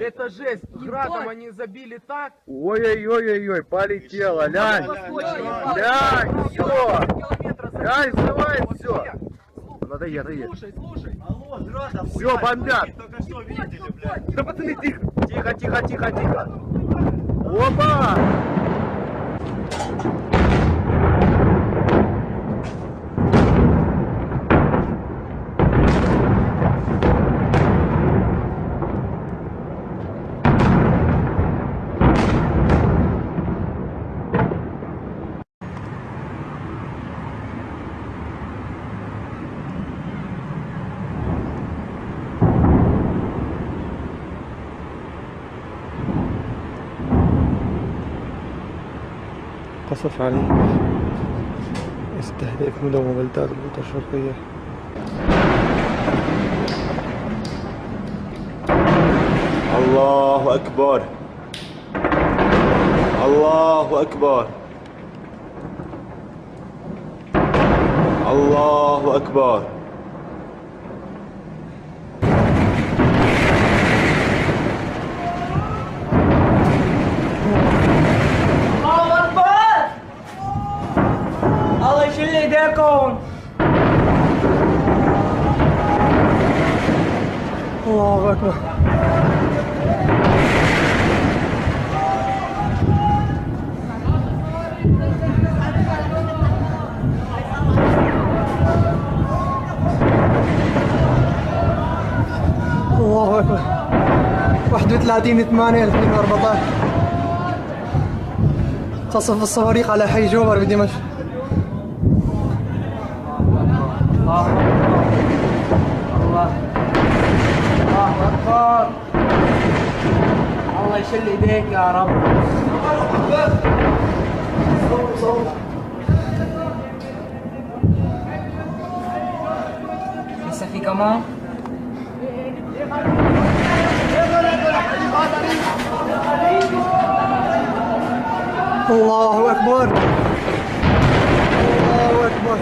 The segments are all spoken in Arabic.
Это жесть. Градом они забили так. Ой-ой-ой-ой, полетело, лянь. Лянь, все. Лянь, взрывает все. Надоело. Слушай. Алло, градом. Все, бомбят. Только что видели, блядь. Да пацаны, тихо. Опа! قصف عليه استهداف مدن وبلدات الغوطة الشرقية. الله أكبر. الله أكبر. الله أكبر. الله يشيل ايديكم. الله أكبر. الله أكبر. 31/8/2014 قصف الصواريخ على حي جوبر بدمشق. الله أكبر. الله يشيل ايديك يا رب. لسه في كمان. الله أكبر. الله أكبر.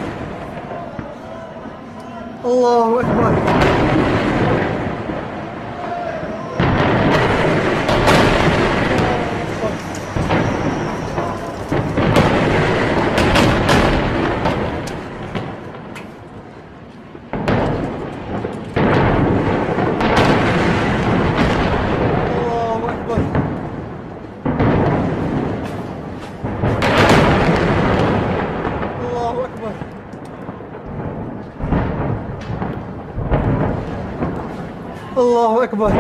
الله أكبر. الله أكبر.